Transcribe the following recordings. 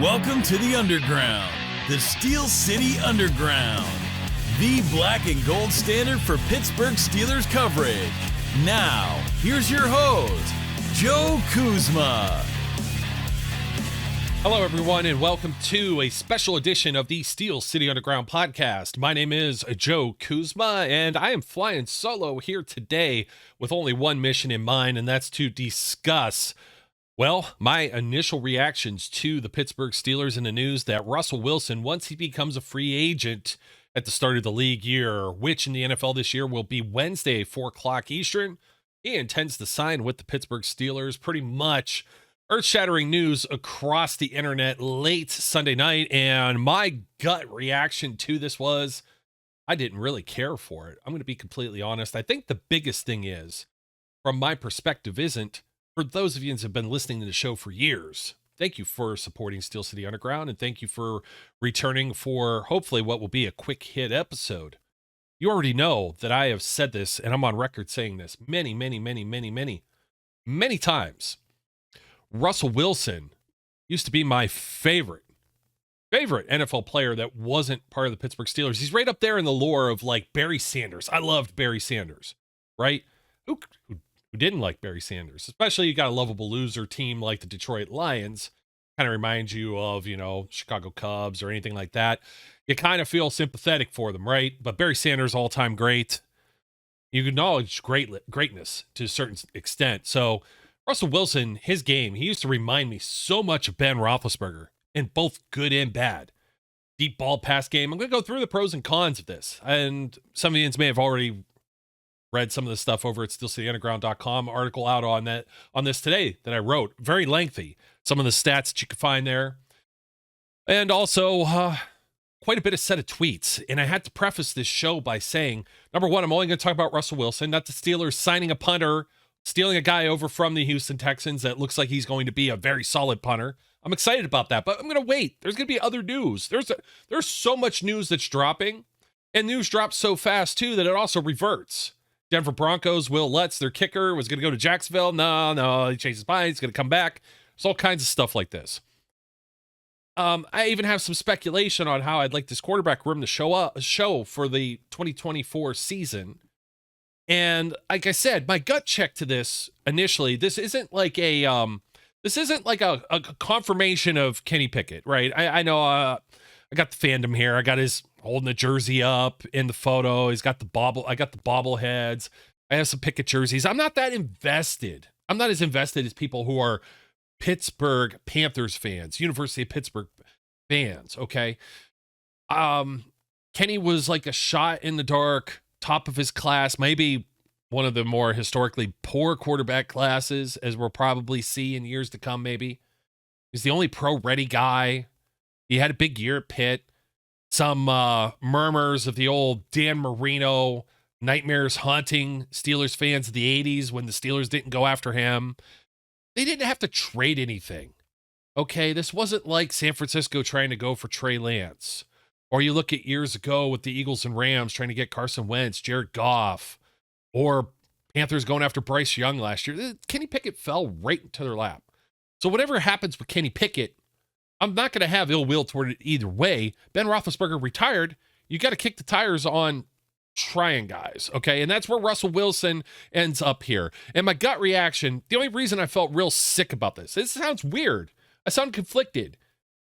Welcome to the Underground, the Steel City Underground, the black and gold standard for Pittsburgh Steelers coverage. Now, here's your host, Joe Kuzma. Hello, everyone, and welcome to a special edition of the Steel City Underground podcast. My name is Joe Kuzma, and I am flying solo here today with only one mission in mind, and that's to discuss, well, my initial reactions to the Pittsburgh Steelers and the news that Russell Wilson, once he becomes a free agent at the start of the league year, which in the NFL this year will be Wednesday, 4 o'clock Eastern, he intends to sign with the Pittsburgh Steelers. Pretty much earth-shattering news across the internet late Sunday night, and my gut reaction to this was I didn't really care for it. I'm going to be completely honest. I think the biggest thing is, from my perspective, isn't, for those of you that have been listening to the show for years, thank you for supporting Steel City Underground, and thank you for returning for hopefully what will be a quick hit episode. You already know that I have said this, and I'm on record saying this many times. Russell Wilson used to be my favorite NFL player that wasn't part of the Pittsburgh Steelers. He's right up there in the lore of like Barry Sanders. I loved Barry Sanders, right? Who didn't like Barry Sanders? Especially you got a lovable loser team like the Detroit Lions. Kind of reminds you of, Chicago Cubs or anything like that. You kind of feel sympathetic for them, right? But Barry Sanders, all-time great. You acknowledge greatness to a certain extent. So Russell Wilson, his game, he used to remind me so much of Ben Roethlisberger in both good and bad. Deep ball pass game. I'm going to go through the pros and cons of this. And some of you may have already read some of the stuff over at steelcityunderground.com article out on this today that I wrote. Very lengthy. Some of the stats that you can find there. And also quite a bit of set of tweets. And I had to preface this show by saying, number one, I'm only going to talk about Russell Wilson, not the Steelers signing a punter, stealing a guy over from the Houston Texans that looks like he's going to be a very solid punter. I'm excited about that, but I'm going to wait. There's going to be other news. There's so much news that's dropping, and news drops so fast, too, that it also reverts. Denver Broncos, Will Lutz, their kicker, was going to go to Jacksonville. No, he changed his mind. He's going to come back. There's all kinds of stuff like this. I even have some speculation on how I'd like this quarterback room to show for the 2024 season. And like I said, my gut check to this initially, this isn't like a confirmation of Kenny Pickett, right? I know I got the fandom here. I got his holding the jersey up in the photo. He's got the I got the bobbleheads. I have some Pickett jerseys. I'm not that invested. I'm not as invested as people who are Pittsburgh Panthers fans, University of Pittsburgh fans. Okay. Kenny was like a shot in the dark, top of his class, maybe one of the more historically poor quarterback classes, as we'll probably see in years to come. Maybe he's the only pro-ready guy. He had a big year at Pitt. Some murmurs of the old Dan Marino nightmares haunting Steelers fans of the 80s when the Steelers didn't go after him. They didn't have to trade anything. Okay, this wasn't like San Francisco trying to go for Trey Lance. Or you look at years ago with the Eagles and Rams trying to get Carson Wentz, Jared Goff, or Panthers going after Bryce Young last year. Kenny Pickett fell right into their lap. So whatever happens with Kenny Pickett, I'm not going to have ill will toward it either way. Ben Roethlisberger retired. You got to kick the tires on trying guys, okay? And that's where Russell Wilson ends up here. And my gut reaction, the only reason I felt real sick about this sounds weird. I sound conflicted.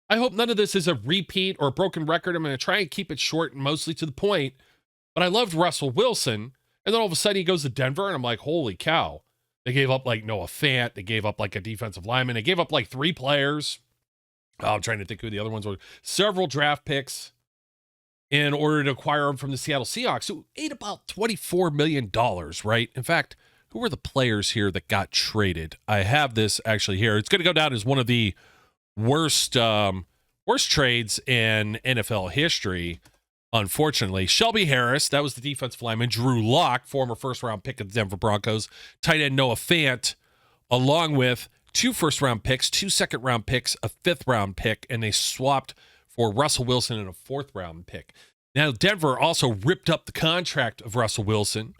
I hope none of this is a repeat or a broken record. I'm going to try and keep it short and mostly to the point. But I loved Russell Wilson. And then all of a sudden he goes to Denver, and I'm like, holy cow. They gave up like Noah Fant. They gave up like a defensive lineman. They gave up like 3 players. I'm trying to think who the other ones were. Several draft picks in order to acquire him from the Seattle Seahawks, who ate about $24 million, right? In fact, who were the players here that got traded? I have this actually here. It's going to go down as one of the worst trades in NFL history, unfortunately. Shelby Harris, that was the defensive lineman. Drew Lock, former first-round pick of the Denver Broncos. Tight end Noah Fant, along with 2 first-round picks, 2 second-round picks, a 5th-round pick, and they swapped for Russell Wilson and a 4th-round pick. Now, Denver also ripped up the contract of Russell Wilson,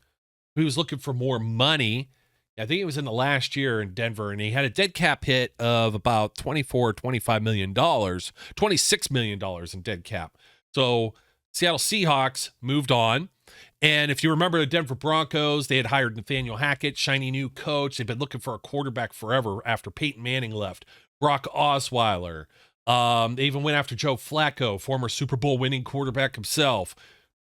who was looking for more money. I think it was in the last year in Denver, and he had a dead cap hit of about $25 million, $26 million in dead cap. So Seattle Seahawks moved on. And if you remember the Denver Broncos, they had hired Nathaniel Hackett, shiny new coach. They've been looking for a quarterback forever after Peyton Manning left. Brock Osweiler. They even went after Joe Flacco, former Super Bowl winning quarterback himself.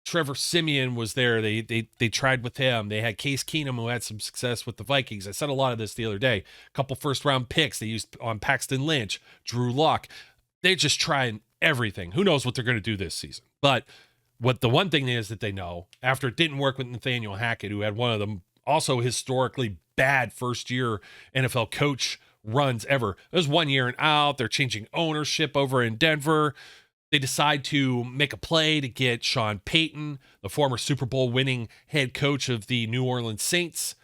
Trevor Siemian was there. They tried with him. They had Case Keenum, who had some success with the Vikings. I said a lot of this the other day. A couple first-round picks they used on Paxton Lynch, Drew Lock. They're just trying everything. Who knows what they're going to do this season? But what the one thing is that they know, after it didn't work with Nathaniel Hackett, who had one of them also historically bad first-year NFL coach runs ever. It was 1 year and out. They're changing ownership over in Denver. They decide to make a play to get Sean Payton, the former Super Bowl winning head coach of the New Orleans Saints.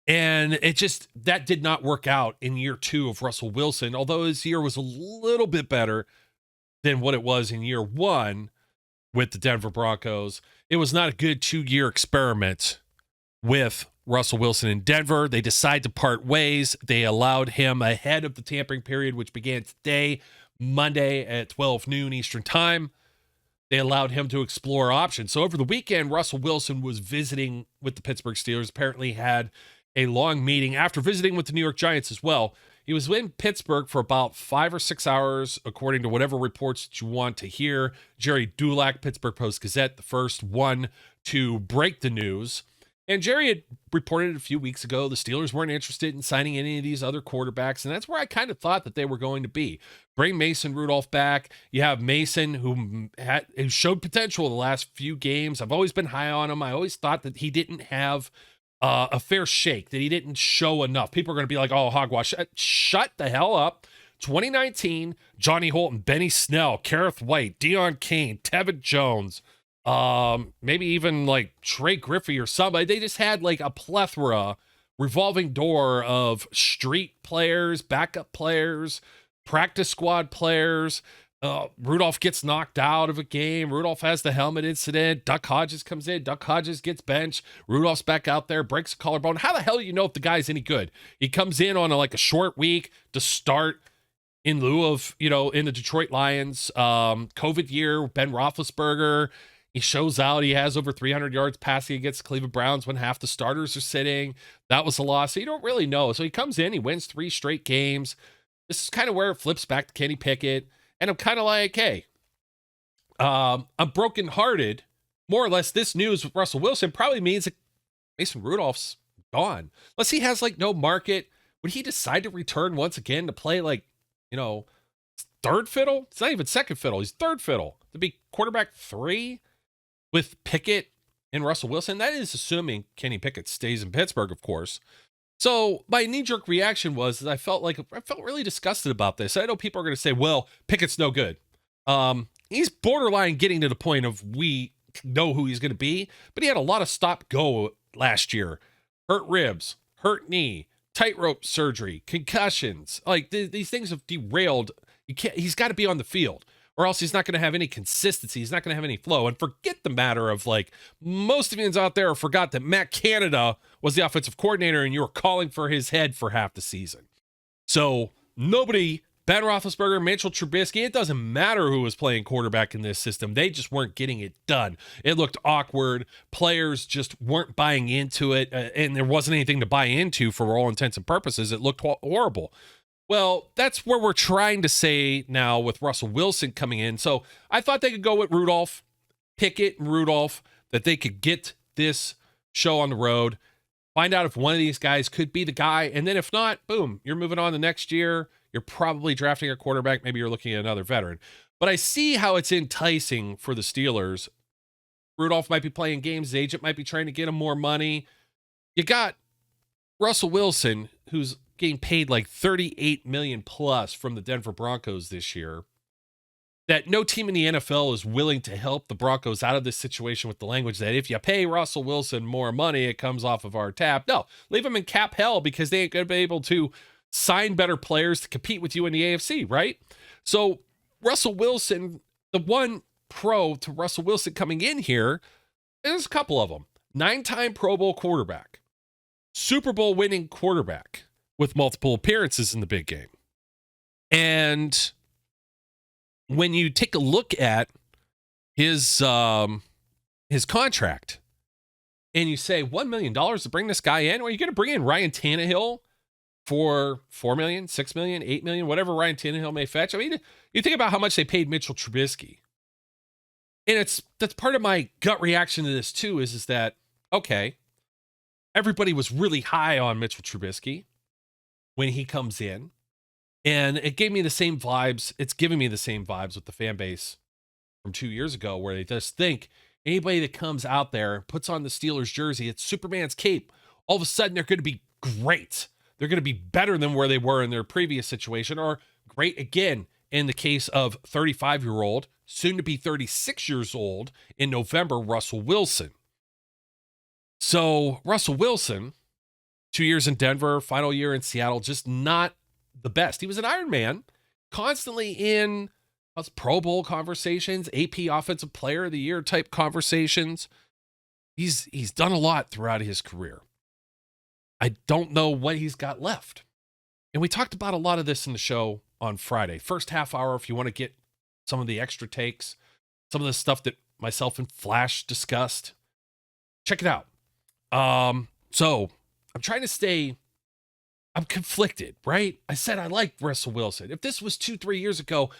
And that did not work out in year 2 of Russell Wilson, although his year was a little bit better than what it was in year 1 with the Denver Broncos. It was not a good 2-year experiment with Russell Wilson in Denver. They decide to part ways. They allowed him ahead of the tampering period, which began today, Monday at 12 noon Eastern time. They allowed him to explore options. So over the weekend, Russell Wilson was visiting with the Pittsburgh Steelers, apparently had a long meeting after visiting with the New York Giants as well. He was in Pittsburgh for about 5 or 6 hours, according to whatever reports that you want to hear. Jerry Dulac, Pittsburgh Post-Gazette, the first one to break the news. And Jerry had reported a few weeks ago the Steelers weren't interested in signing any of these other quarterbacks, and that's where I kind of thought that they were going to be. Bring Mason Rudolph back. You have Mason, who showed potential in the last few games. I've always been high on him. I always thought that he didn't have a fair shake, that he didn't show enough. People are going to be like, oh, hogwash. Shut the hell up. 2019, Johnny Holton, Benny Snell, Kareth White, Deion Kane, Tevin Jones, maybe even like Trey Griffey or somebody. They just had like a plethora, revolving door of street players, backup players, practice squad players. Rudolph gets knocked out of a game. Rudolph has the helmet incident. Duck Hodges comes in. Duck Hodges gets benched. Rudolph's back out there, breaks a collarbone. How the hell do you know if the guy's any good? He comes in on a short week to start in lieu of, in the Detroit Lions. COVID year, Ben Roethlisberger. He shows out. He has over 300 yards passing against the Cleveland Browns when half the starters are sitting. That was a loss. So you don't really know. So he comes in, he wins 3 straight games. This is kind of where it flips back to Kenny Pickett. And I'm kind of like, hey, I'm brokenhearted. More or less, this news with Russell Wilson probably means that Mason Rudolph's gone. Unless he has no market. Would he decide to return once again to play third fiddle? It's not even second fiddle. He's third fiddle to be quarterback 3 with Pickett and Russell Wilson. That is assuming Kenny Pickett stays in Pittsburgh, of course. So my knee-jerk reaction was that I felt really disgusted about this. I know people are going to say, well, Pickett's no good. He's borderline getting to the point of we know who he's going to be, but he had a lot of stop-go last year. Hurt ribs, hurt knee, tightrope surgery, concussions. These things have derailed. He's got to be on the field, or else he's not going to have any consistency. He's not going to have any flow. And forget the matter of most of you out there forgot that Matt Canada was the offensive coordinator and you were calling for his head for half the season. So nobody, Ben Roethlisberger, Mitchell Trubisky, it doesn't matter who was playing quarterback in this system. They just weren't getting it done. It looked awkward. Players just weren't buying into it. And there wasn't anything to buy into for all intents and purposes. It looked horrible. Well, that's where we're trying to say now with Russell Wilson coming in. So I thought they could go with Rudolph, Pickett and Rudolph, that they could get this show on the road, find out if one of these guys could be the guy. And then if not, boom, you're moving on the next year. You're probably drafting a quarterback. Maybe you're looking at another veteran. But I see how it's enticing for the Steelers. Rudolph might be playing games. His agent might be trying to get him more money. You got Russell Wilson, who's getting paid $38 million plus from the Denver Broncos this year, that no team in the NFL is willing to help the Broncos out of this situation with the language that if you pay Russell Wilson more money, it comes off of our tab. No, leave him in cap hell because they ain't going to be able to sign better players to compete with you in the AFC, right? So Russell Wilson, the one pro to Russell Wilson coming in here, there's a couple of them. 9-time Pro Bowl quarterback. Super Bowl winning quarterback with multiple appearances in the big game. And when you take a look at his contract and you say $1 million to bring this guy in, or are you going to bring in Ryan Tannehill for $4 million, $6 million, $8 million, whatever Ryan Tannehill may fetch? I mean, you think about how much they paid Mitchell Trubisky. And that's part of my gut reaction to this too, is that, okay, everybody was really high on Mitchell Trubisky when he comes in. And it gave me the same vibes. It's giving me the same vibes with the fan base from 2 years ago, where they just think anybody that comes out there, puts on the Steelers jersey, it's Superman's cape, all of a sudden they're going to be great. They're going to be better than where they were in their previous situation, or great again in the case of 35-year-old, soon to be 36 years old in November, Russell Wilson. So Russell Wilson, 2 years in Denver, final year in Seattle, just not the best. He was an Iron Man, constantly in Pro Bowl conversations, AP Offensive Player of the Year type conversations. He's done a lot throughout his career. I don't know what he's got left. And we talked about a lot of this in the show on Friday. First half hour, if you want to get some of the extra takes, some of the stuff that myself and Flash discussed, check it out. So I'm trying to stay, I'm conflicted, right? I said I like Russell Wilson. If this was 2-3 years ago,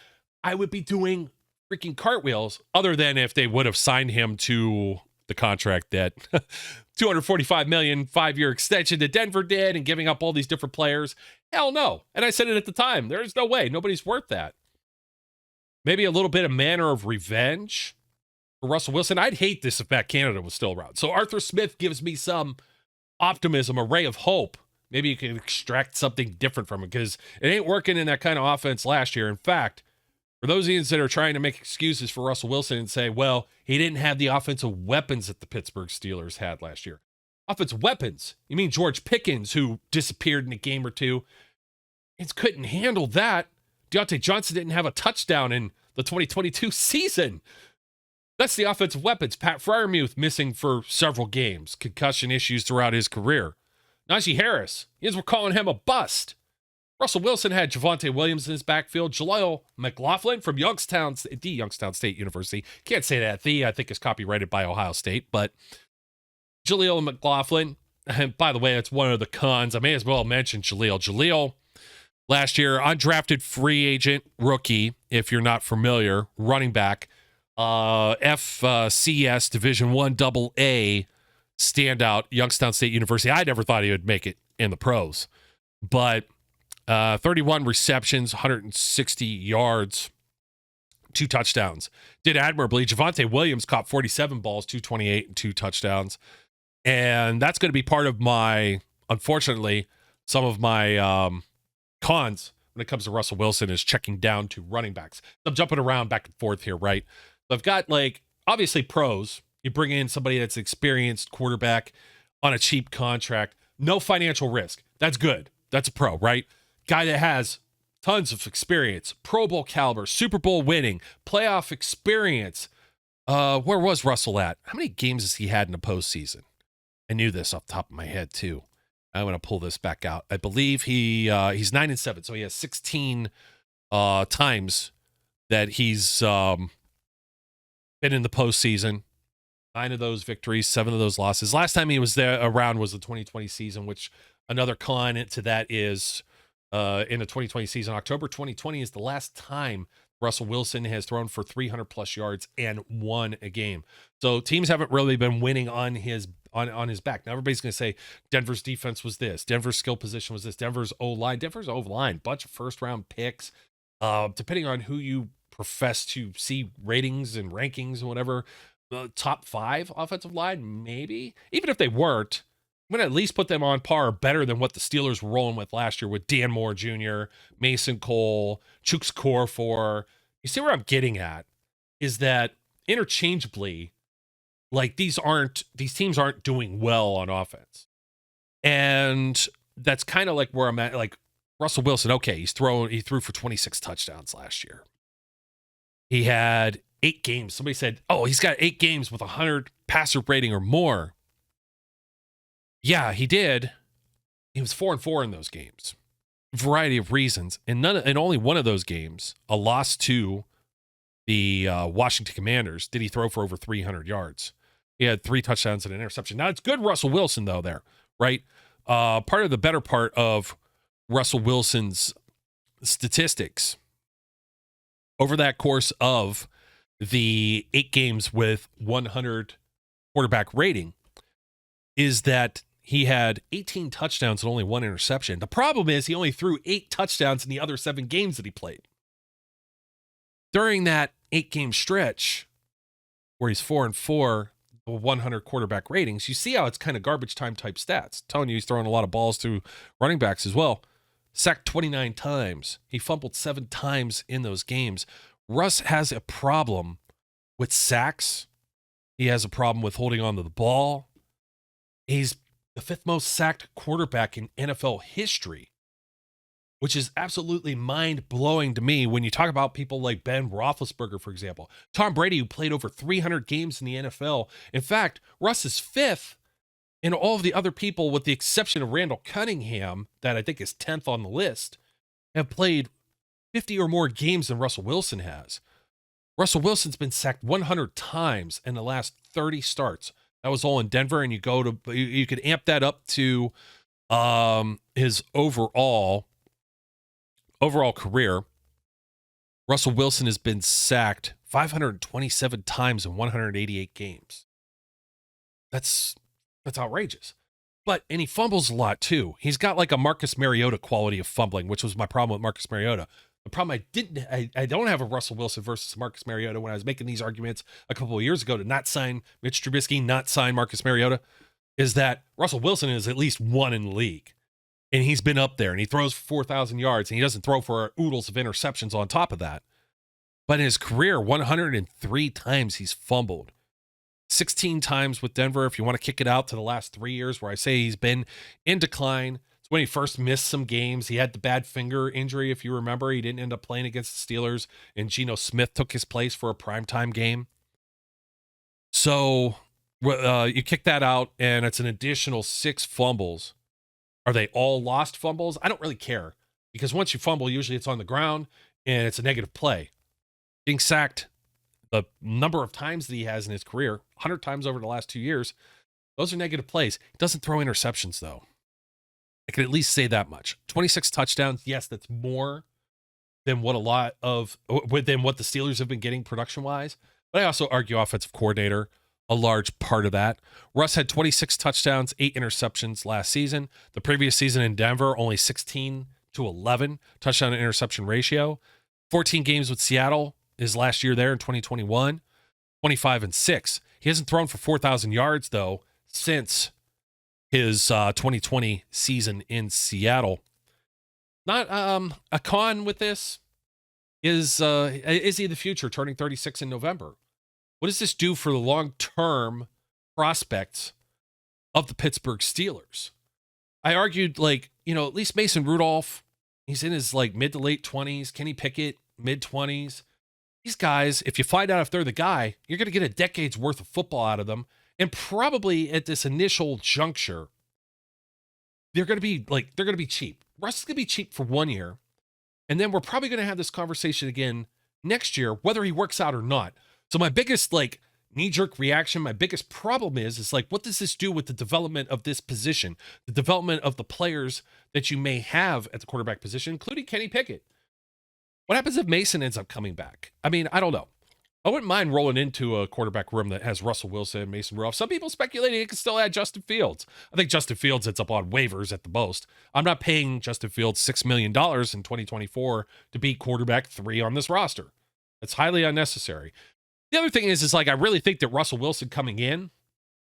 I would be doing freaking cartwheels, other than if they would have signed him to the contract that $245 million 5-year extension that Denver did, and giving up all these different players. Hell no. And I said it at the time. There's no way. Nobody's worth that. Maybe a little bit of manner of revenge for Russell Wilson. I'd hate this if Matt Canada was still around. So Arthur Smith gives me some optimism, a ray of hope. Maybe you can extract something different from it, because it ain't working in that kind of offense last year. In fact, for those of you that are trying to make excuses for Russell Wilson and say, well, he didn't have the offensive weapons that the Pittsburgh Steelers had last year. Offensive weapons? You mean George Pickens, who disappeared in a game or two? It couldn't handle that. Deontay Johnson didn't have a touchdown in the 2022 season. That's the offensive weapons. Pat Freiermuth missing for several games. Concussion issues throughout his career. Najee Harris, we're calling him a bust. Russell Wilson had Javonte Williams in his backfield. Jaleel McLaughlin from Youngstown State University. Can't say that. I think is copyrighted by Ohio State, but Jaleel McLaughlin. And by the way, that's one of the cons. I may as well mention Jaleel. Jaleel, last year, undrafted free agent rookie, if you're not familiar, running back, FCS Division I AA standout, Youngstown State University. I never thought he would make it in the pros, but 31 receptions, 160 yards, 2 touchdowns. Did admirably. Javonte Williams caught 47 balls, 228, and 2 touchdowns. And that's going to be part of my, unfortunately, some of my cons when it comes to Russell Wilson is checking down to running backs. I'm jumping around back and forth here, right? So I've got, obviously pros. You bring in somebody that's experienced quarterback on a cheap contract. No financial risk. That's good. That's a pro, right? Guy that has tons of experience, Pro Bowl caliber, Super Bowl winning, playoff experience. Where was Russell at? How many games has he had in the postseason? I knew this off the top of my head too. I'm going to pull this back out. I believe he's 9-7, so he has 16 times that he's been in the postseason. 9 of those victories, 7 of those losses. Last time he was there around was the 2020 season, which another con to that is in the 2020 season. October 2020 is the last time Russell Wilson has thrown for 300 plus yards and won a game. So teams haven't really been winning on his back. Now everybody's going to say Denver's defense was this, Denver's skill position was this, Denver's O-line, bunch of first round picks. Depending on who you profess to see ratings and rankings and whatever, top 5 offensive line, maybe. Even if they weren't, I'm going to at least put them on par or better than what the Steelers were rolling with last year with Dan Moore Jr., Mason Cole, Chuks Okorafor. You see where I'm getting at is that interchangeably, these teams aren't doing well on offense. And that's kind of like where I'm at. Russell Wilson, okay, he threw for 26 touchdowns last year. He had 8 games. Somebody said, oh, he's got 8 games with 100 passer rating or more. Yeah, he did. he was 4-4 in those games. Variety of reasons, and only one of those games, a loss to the Washington Commanders, did he throw for over 300 yards. He had 3 touchdowns and an interception. Now, it's good Russell Wilson, though, there, right? Part of the better part of Russell Wilson's statistics over that course of the 8 games with 100 quarterback rating is that he had 18 touchdowns and only 1 interception. The problem is he only threw 8 touchdowns in the other 7 games that he played. During that 8-game stretch where he's 4-4, 100 quarterback ratings, you see how it's kind of garbage time type stats. I'm telling you, he's throwing a lot of balls to running backs as well. Sacked 29 times. He fumbled 7 times in those games. Russ has a problem with sacks. He has a problem with holding on to the ball. He's the 5th most sacked quarterback in NFL history, which is absolutely mind-blowing to me when you talk about people like Ben Roethlisberger, for example. Tom Brady, who played over 300 games in the NFL. In fact, Russ is 5th in all of the other people, with the exception of Randall Cunningham, that I think is 10th on the list, have played 50 or more games than Russell Wilson has. Russell Wilson's been sacked 100 times in the last 30 starts. That was all in Denver, and you could amp that up to his overall career. Russell Wilson has been sacked 527 times in 188 games. That's outrageous. And he fumbles a lot too. He's got like a Marcus Mariota quality of fumbling, which was my problem with Marcus Mariota. The problem I don't have a Russell Wilson versus Marcus Mariota when I was making these arguments a couple of years ago to not sign Mitch Trubisky, not sign Marcus Mariota, is that Russell Wilson is at least 1 in the league. And he's been up there, and he throws for 4,000 yards, and he doesn't throw for oodles of interceptions on top of that. But in his career, 103 times he's fumbled. 16 times with Denver, if you want to kick it out to the last 3 years, where I say he's been in decline. It's when he first missed some games. He had the bad finger injury, if you remember. He didn't end up playing against the Steelers, and Geno Smith took his place for a primetime game. So you kick that out, and it's an additional 6 fumbles. Are they all lost fumbles? I don't really care, because once you fumble, usually it's on the ground and it's a negative play. Being sacked the number of times that he has in his career, 100 times over the last 2 years, those are negative plays. He doesn't throw interceptions, though. I can at least say that much. 26 touchdowns. Yes, that's more than what the Steelers have been getting production-wise. But I also argue offensive coordinator, a large part of that. Russ had 26 touchdowns, 8 interceptions last season. The previous season in Denver, only 16-11 touchdown to interception ratio. 14 games with Seattle, his last year there in 2021, 25-6. He hasn't thrown for 4,000 yards, though, since his 2020 season in Seattle. Not a con with this is he the future, turning 36 in November? What does this do for the long-term prospects of the Pittsburgh Steelers? I argued, at least Mason Rudolph, he's in his mid to late 20s. Kenny Pickett, mid 20s. These guys, if you find out if they're the guy, you're going to get a decade's worth of football out of them. And probably at this initial juncture, they're going to be cheap. Russ is going to be cheap for 1 year. And then we're probably going to have this conversation again next year, whether he works out or not. So my biggest knee-jerk reaction, my biggest problem is what does this do with the development of this position, the development of the players that you may have at the quarterback position, including Kenny Pickett? What happens if Mason ends up coming back? I mean, I don't know. I wouldn't mind rolling into a quarterback room that has Russell Wilson, Mason Rudolph. Some people speculating it could still add Justin Fields. I think Justin Fields ends up on waivers at the most. I'm not paying Justin Fields $6 million in 2024 to be quarterback 3 on this roster. It's highly unnecessary. The other thing is I really think that Russell Wilson coming in,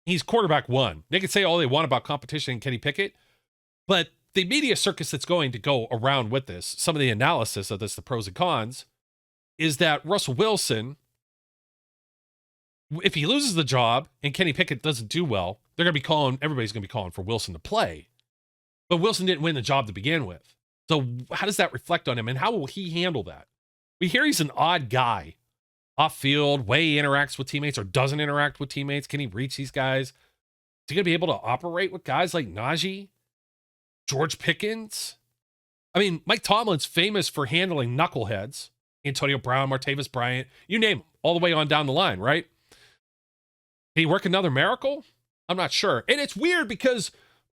he's quarterback 1. They can say all they want about competition and Kenny Pickett, but the media circus that's going to go around with this, some of the analysis of this, the pros and cons, is that Russell Wilson, if he loses the job and Kenny Pickett doesn't do well, everybody's going to be calling for Wilson to play. But Wilson didn't win the job to begin with. So how does that reflect on him, and how will he handle that? We hear he's an odd guy. Off field, way he interacts with teammates or doesn't interact with teammates. Can he reach these guys? Is he going to be able to operate with guys like Najee? George Pickens. I mean, Mike Tomlin's famous for handling knuckleheads. Antonio Brown, Martavis Bryant, you name them, all the way on down the line, right? Did he work another miracle? I'm not sure. And it's weird because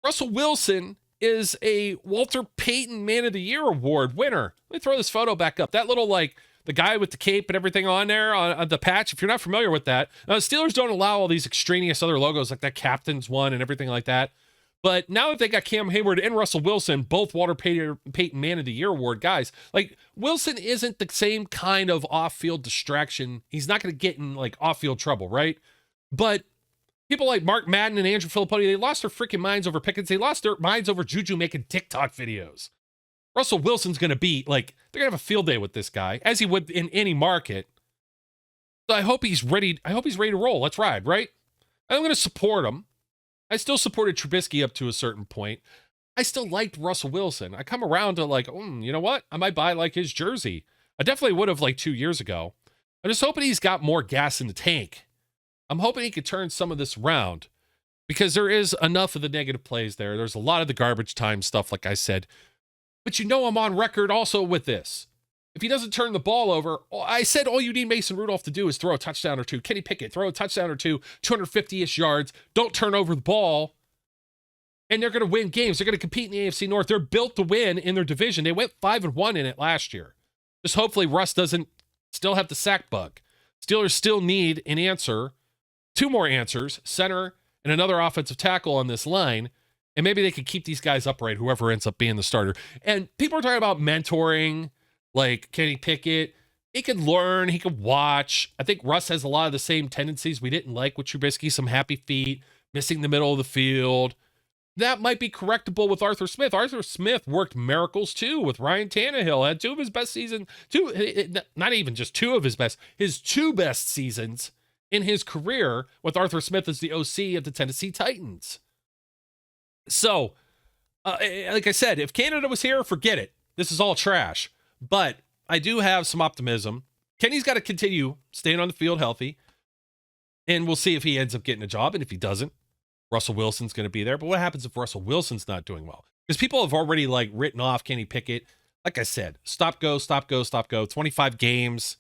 Russell Wilson is a Walter Payton Man of the Year award winner. Let me throw this photo back up. That little, like, the guy with the cape and everything on there on the patch, if you're not familiar with that, Steelers don't allow all these extraneous other logos like that captain's one and everything like that. But now that they got Cam Hayward and Russell Wilson, both Walter Payton Man of the Year award guys, like, Wilson isn't the same kind of off-field distraction. He's not going to get in, like, off-field trouble, right? But people like Mark Madden and Andrew Filipponi, they lost their freaking minds over Pickens. They lost their minds over Juju making TikTok videos. Russell Wilson's going to be, like, they're going to have a field day with this guy, as he would in any market. So I hope he's ready. I hope he's ready to roll. Let's ride, right? I'm going to support him. I still supported Trubisky up to a certain point. I still liked Russell Wilson. I come around to, like, you know what? I might buy, like, his jersey. I definitely would have, like, 2 years ago. I'm just hoping he's got more gas in the tank. I'm hoping he could turn some of this around because there is enough of the negative plays there. There's a lot of the garbage time stuff, like I said. But you know I'm on record also with this. If he doesn't turn the ball over, I said all you need Mason Rudolph to do is throw a touchdown or two. Kenny Pickett, throw a touchdown or two, 250-ish yards. Don't turn over the ball. And they're going to win games. They're going to compete in the AFC North. They're built to win in their division. They went 5-1 in it last year. Just hopefully Russ doesn't still have the sack bug. Steelers still need an answer, 2 more answers, center and another offensive tackle on this line. And maybe they could keep these guys upright, whoever ends up being the starter. And people are talking about mentoring, like Kenny Pickett. He could learn, he could watch. I think Russ has a lot of the same tendencies we didn't like with Trubisky, some happy feet, missing the middle of the field. That might be correctable with Arthur Smith. Arthur Smith worked miracles too with Ryan Tannehill. Had 2 of his best seasons, not even just 2 of his best, his 2 best seasons in his career with Arthur Smith as the OC of the Tennessee Titans. So, like I said, if Canada was here, forget it. This is all trash. But I do have some optimism. Kenny's got to continue staying on the field healthy. And we'll see if he ends up getting a job. And if he doesn't, Russell Wilson's going to be there. But what happens if Russell Wilson's not doing well? Because people have already, like, written off Kenny Pickett. Like I said, stop, go, 25 games.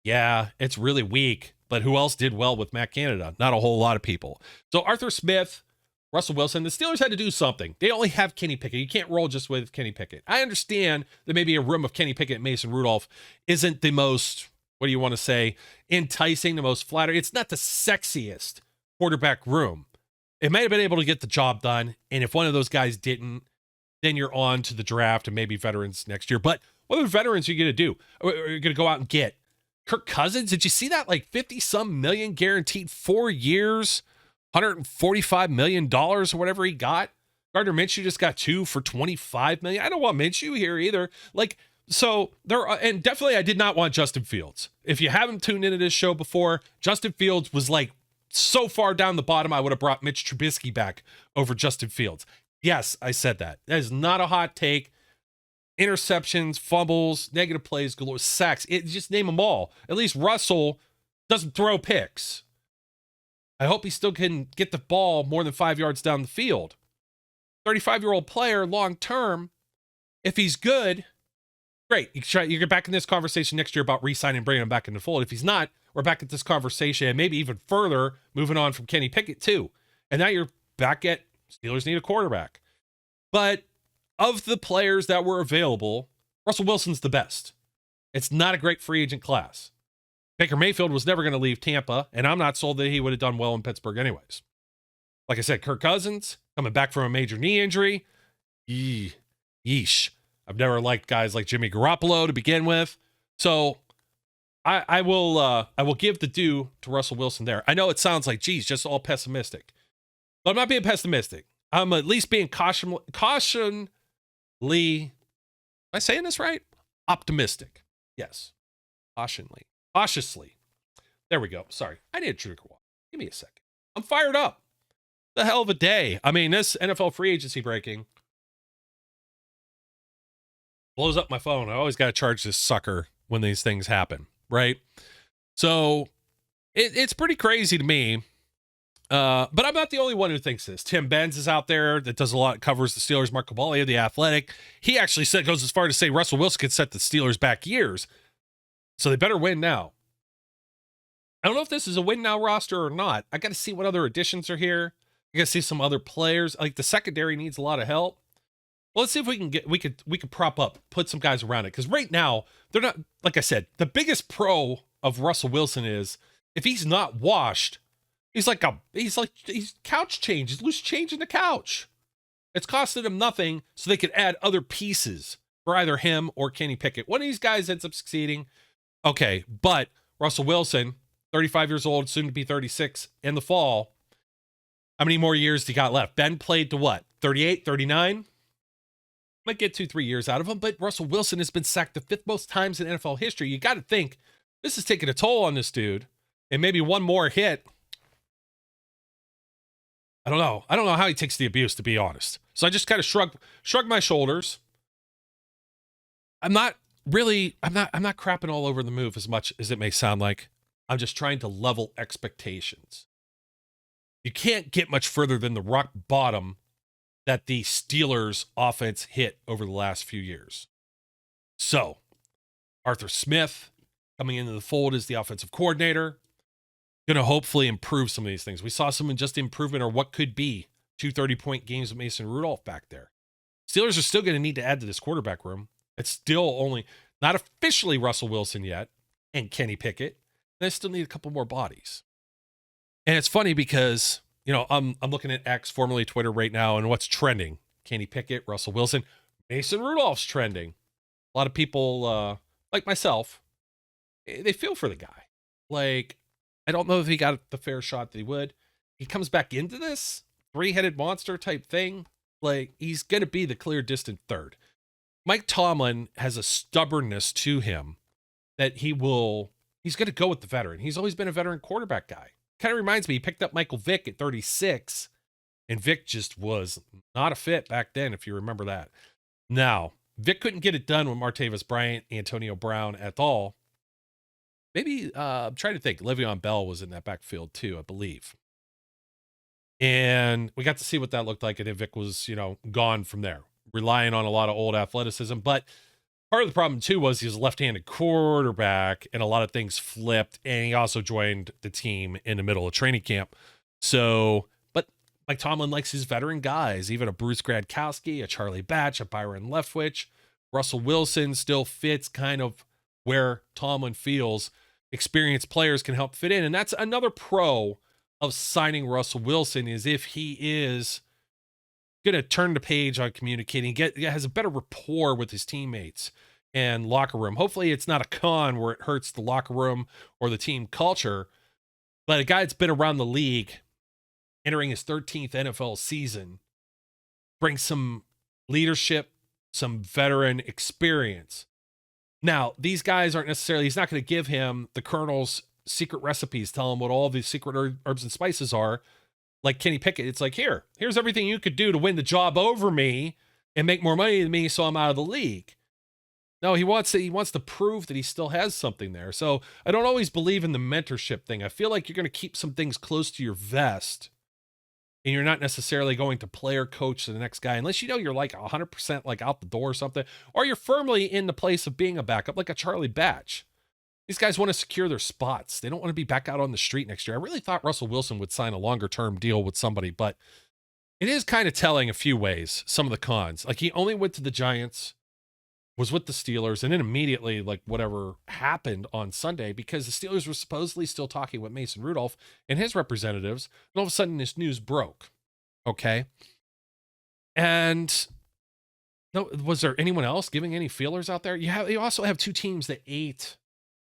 Yeah, it's really weak. But who else did well with Matt Canada? Not a whole lot of people. So Arthur Smith, Russell Wilson, the Steelers had to do something. They only have Kenny Pickett. You can't roll just with Kenny Pickett. I understand that maybe a room of Kenny Pickett and Mason Rudolph isn't the most, what do you want to say, enticing, the most flattering. It's not the sexiest quarterback room. It may have been able to get the job done, and if one of those guys didn't, then you're on to the draft and maybe veterans next year. But what other veterans are you going to do? Are you going to go out and get Kirk Cousins? Did you see that? Like 50-some million guaranteed, 4 years, $145 million or whatever he got. Gardner Minshew just got 2 for $25 million. I don't want Minshew here either. Like, so there are, and definitely I did not want Justin Fields. If you haven't tuned into this show before, Justin Fields was like so far down the bottom, I would have brought Mitch Trubisky back over Justin Fields. Yes, I said that. That is not a hot take. Interceptions, fumbles, negative plays galore, sacks. Just name them all. At least Russell doesn't throw picks. I hope he still can get the ball more than 5 yards down the field. 35-year-old player, long term, if he's good, great. You get back in this conversation next year about re-signing and bringing him back in the fold. If he's not, we're back at this conversation and maybe even further moving on from Kenny Pickett too. And now you're back at Steelers need a quarterback. But of the players that were available, Russell Wilson's the best. It's not a great free agent class. Baker Mayfield was never going to leave Tampa, and I'm not sold that he would have done well in Pittsburgh anyways. Like I said, Kirk Cousins coming back from a major knee injury. Yeesh. I've never liked guys like Jimmy Garoppolo to begin with. So I will give the due to Russell Wilson there. I know it sounds like, geez, just all pessimistic. But I'm not being pessimistic. I'm at least being cautiously, am I saying this right? Optimistic. Yes. Cautiously. There we go. Sorry. I need a drink of water. Give me a second. I'm fired up. The hell of a day. I mean, this NFL free agency breaking blows up my phone. I always got to charge this sucker when these things happen, right? So it's pretty crazy to me. But I'm not the only one who thinks this. Tim Benz is out there that does a lot, covers the Steelers. Marco Ballia, The Athletic. He actually goes as far to say Russell Wilson could set the Steelers back years. So they better win now. I don't know if this is a win now roster or not. I got to see what other additions are here. I got to see some other players. Like the secondary needs a lot of help. Well, let's see if we could prop up, put some guys around it. Because right now, they're not, like I said, the biggest pro of Russell Wilson is if he's not washed, he's couch change. He's loose change in the couch. It's costing him nothing, so they could add other pieces for either him or Kenny Pickett. One of these guys ends up succeeding. Okay, but Russell Wilson, 35 years old, soon to be 36 in the fall. How many more years do you got left? Ben played to what? 38, 39? Might get 2-3 years out of him, but Russell Wilson has been sacked the 5th most times in NFL history. You got to think this is taking a toll on this dude, and maybe one more hit. I don't know how he takes the abuse, to be honest. So I just kind of shrug my shoulders. I'm not crapping all over the move as much as it may sound like. I'm just trying to level expectations. You can't get much further than the rock bottom that the Steelers offense hit over the last few years. So, Arthur Smith coming into the fold as the offensive coordinator, going to hopefully improve some of these things. We saw some just improvement or what could be 2 30-point games with Mason Rudolph back there. Steelers are still going to need to add to this quarterback room. It's still only not officially Russell Wilson yet and Kenny Pickett. They still need a couple more bodies. And it's funny because, you know, I'm looking at X, formerly Twitter right now, and what's trending? Kenny Pickett, Russell Wilson, Mason Rudolph's trending. A lot of people, like myself, they feel for the guy. Like, I don't know if he got the fair shot that he would. He comes back into this 3-headed monster type thing. Like, he's going to be the clear distant third. Mike Tomlin has a stubbornness to him that he's going to go with the veteran. He's always been a veteran quarterback guy. Kind of reminds me, he picked up Michael Vick at 36, and Vick just was not a fit back then, if you remember that. Now, Vick couldn't get it done with Martavis Bryant, Antonio Brown at all. Maybe, I'm trying to think, Le'Veon Bell was in that backfield too, I believe. And we got to see what that looked like, and Vick was, gone from there, relying on a lot of old athleticism. But part of the problem too was he was a left-handed quarterback, and a lot of things flipped, and he also joined the team in the middle of training camp. So, but Mike Tomlin likes his veteran guys, even a Bruce Gradkowski, a Charlie Batch, a Byron Leftwich. Russell Wilson still fits kind of where Tomlin feels experienced players can help fit in. And that's another pro of signing Russell Wilson, is if he is going to turn the page on communicating, has a better rapport with his teammates and locker room. Hopefully it's not a con where it hurts the locker room or the team culture, but a guy that's been around the league, entering his 13th NFL season, brings some leadership, some veteran experience. Now, these guys aren't necessarily, he's not going to give him the Colonel's secret recipes, tell him what all these secret herbs and spices are. Like Kenny Pickett, it's like, here's everything you could do to win the job over me and make more money than me, so I'm out of the league. No, he wants to prove that he still has something there. So I don't always believe in the mentorship thing. I feel like you're going to keep some things close to your vest, and you're not necessarily going to player coach the next guy unless you're like 100% like out the door or something, or you're firmly in the place of being a backup, like a Charlie Batch. These guys want to secure their spots. They don't want to be back out on the street next year. I really thought Russell Wilson would sign a longer-term deal with somebody, but it is kind of telling a few ways, some of the cons. Like, he only went to the Giants, was with the Steelers, and then immediately, like, whatever happened on Sunday, because the Steelers were supposedly still talking with Mason Rudolph and his representatives, and all of a sudden this news broke. Okay? And no, was there anyone else giving any feelers out there? You also have two teams that ate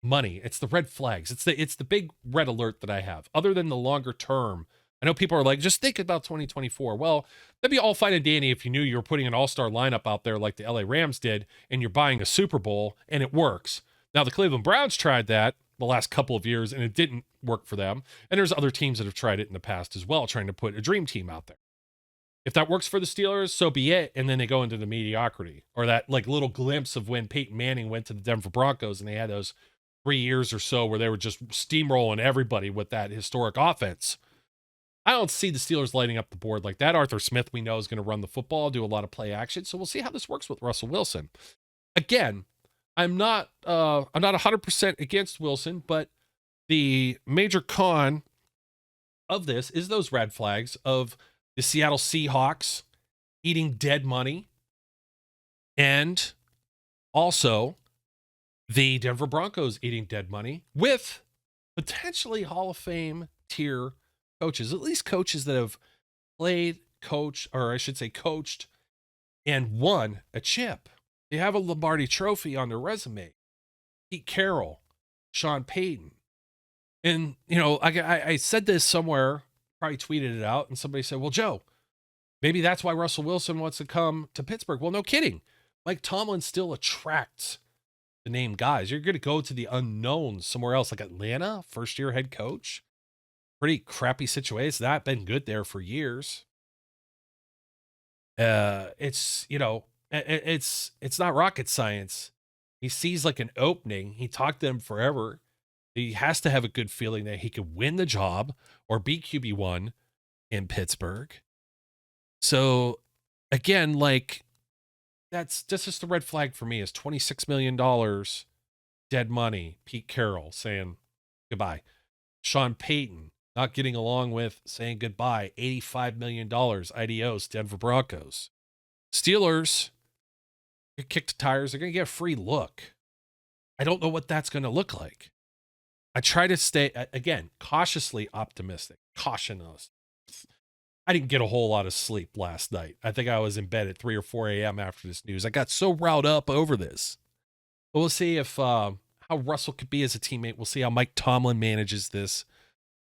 money. It's the red flags. It's the big red alert that I have. Other than the longer term, I know people are like, just think about 2024. Well, that'd be all fine and dandy if you knew you were putting an all-star lineup out there like the LA Rams did, and you're buying a Super Bowl and it works. Now, the Cleveland Browns tried that the last couple of years and it didn't work for them. And there's other teams that have tried it in the past as well, trying to put a dream team out there. If that works for the Steelers, so be it. And then they go into the mediocrity, or that like little glimpse of when Peyton Manning went to the Denver Broncos and they had those 3 years or so where they were just steamrolling everybody with that historic offense. I don't see the Steelers lighting up the board like that. Arthur Smith, we know, is going to run the football, do a lot of play action. So we'll see how this works with Russell Wilson. Again, I'm not 100% against Wilson, but the major con of this is those red flags of the Seattle Seahawks eating dead money, and also the Denver Broncos eating dead money with potentially Hall of Fame tier coaches, at least coaches that have played, coached, and won a chip. They have a Lombardi trophy on their resume. Pete Carroll, Sean Payton. And, I said this somewhere, probably tweeted it out, and somebody said, well, Joe, maybe that's why Russell Wilson wants to come to Pittsburgh. Well, no kidding. Mike Tomlin still attracts the name guys. You're going to go to the unknown somewhere else, like Atlanta, first-year head coach. Pretty crappy situation. That's been good there for years. It's not rocket science. He sees like an opening. He talked to them forever. He has to have a good feeling that he could win the job or be QB1 in Pittsburgh. So again, like that's just the red flag for me is $26 million dead money. Pete Carroll saying goodbye. Sean Payton not getting along with, saying goodbye. $85 million. Adios, Denver Broncos. Steelers get kicked the tires. They're going to get a free look. I don't know what that's going to look like. I try to stay, again, cautiously optimistic. Caution us. I didn't get a whole lot of sleep last night. I think I was in bed at 3 or 4 a.m. after this news. I got so riled up over this. But we'll see if how Russell could be as a teammate. We'll see how Mike Tomlin manages this.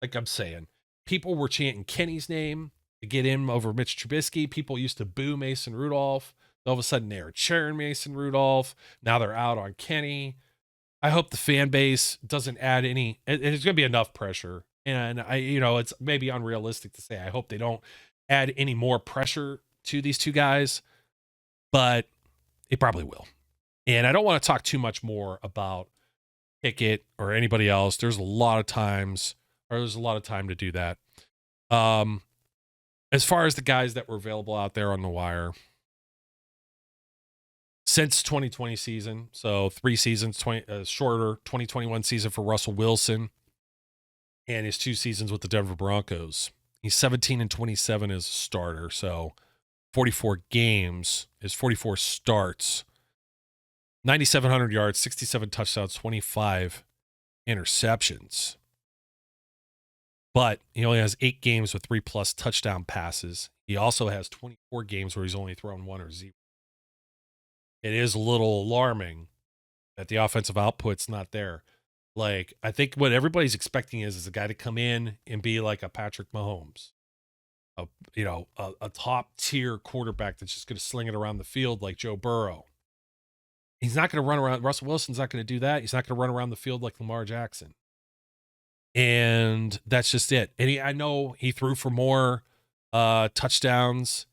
Like I'm saying, people were chanting Kenny's name to get him over Mitch Trubisky. People used to boo Mason Rudolph. All of a sudden, they were cheering Mason Rudolph. Now they're out on Kenny. I hope the fan base doesn't add any. There's going to be enough pressure. And it's maybe unrealistic to say. I hope they don't add any more pressure to these two guys, but it probably will. And I don't want to talk too much more about Pickett or anybody else. There's a lot of time to do that. As far as the guys that were available out there on the wire since 2020 season, so 3 seasons, shorter 2021 season for Russell Wilson, and his 2 seasons with the Denver Broncos. He's 17-27 as a starter, so 44 games is 44 starts, 9,700 yards, 67 touchdowns, 25 interceptions. But he only has 8 games with 3+ touchdown passes. He also has 24 games where he's only thrown 1 or 0. It is a little alarming that the offensive output's not there. Like, I think what everybody's expecting is a guy to come in and be like a Patrick Mahomes, a top tier quarterback that's just going to sling it around the field like Joe Burrow. He's not going to run around. Russell Wilson's not going to do that. He's not going to run around the field like Lamar Jackson. And that's just it. And I know he threw for more touchdowns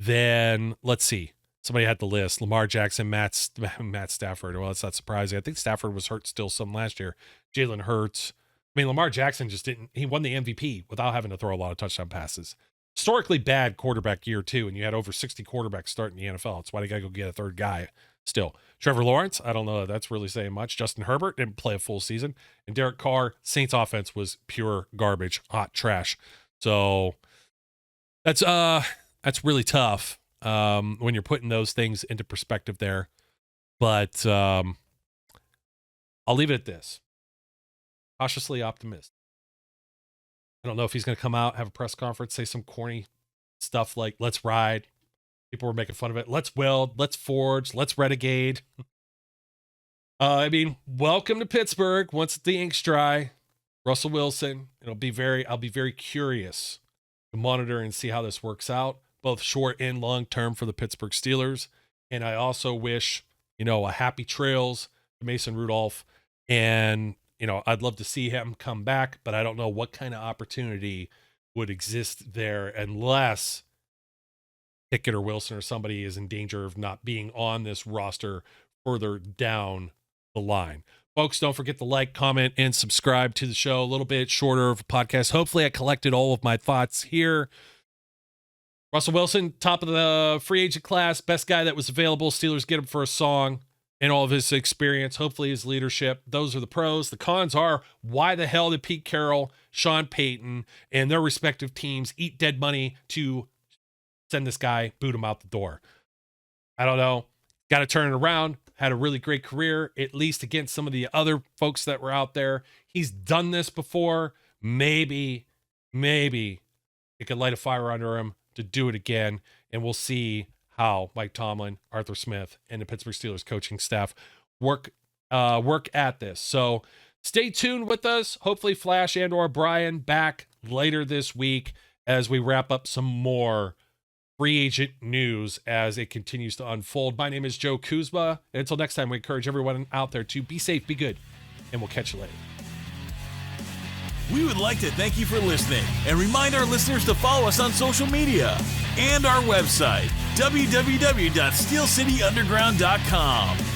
than, let's see, somebody had the list. Lamar Jackson, Matt Stafford. Well, that's not surprising. I think Stafford was hurt still some last year. Jalen Hurts. I mean, Lamar Jackson he won the MVP without having to throw a lot of touchdown passes. Historically bad quarterback year, too, and you had over 60 quarterbacks starting the NFL. That's why they got to go get a third guy still. Trevor Lawrence, I don't know if that's really saying much. Justin Herbert didn't play a full season. And Derek Carr, Saints offense was pure garbage, hot trash. So that's really tough when you're putting those things into perspective there. But I'll leave it at this. Cautiously optimistic. I don't know if he's going to come out, have a press conference, say some corny stuff like, let's ride. People were making fun of it. Let's weld, let's forge, let's renegade. Welcome to Pittsburgh. Once the ink's dry, Russell Wilson, I'll be very curious to monitor and see how this works out, both short and long term for the Pittsburgh Steelers. And I also wish, a happy trails to Mason Rudolph. And, I'd love to see him come back, but I don't know what kind of opportunity would exist there unless Pickett or Wilson or somebody is in danger of not being on this roster further down the line. Folks, don't forget to like, comment, and subscribe to the show. A little bit shorter of a podcast. Hopefully I collected all of my thoughts here. Russell Wilson, top of the free agent class, best guy that was available. Steelers get him for a song and all of his experience, hopefully his leadership. Those are the pros. The cons are, why the hell did Pete Carroll, Sean Payton, and their respective teams eat dead money to send this guy, boot him out the door? I don't know. Got to turn it around. Had a really great career, at least against some of the other folks that were out there. He's done this before. Maybe it could light a fire under him to do it again. And we'll see how Mike Tomlin, Arthur Smith, and the Pittsburgh Steelers coaching staff work at this. So stay tuned with us. Hopefully Flash and or Brian back later this week as we wrap up some more free agent news as it continues to unfold. My name is Joe Kuzma. And until next time, we encourage everyone out there to be safe, be good, and we'll catch you later. We would like to thank you for listening and remind our listeners to follow us on social media and our website, www.steelcityunderground.com.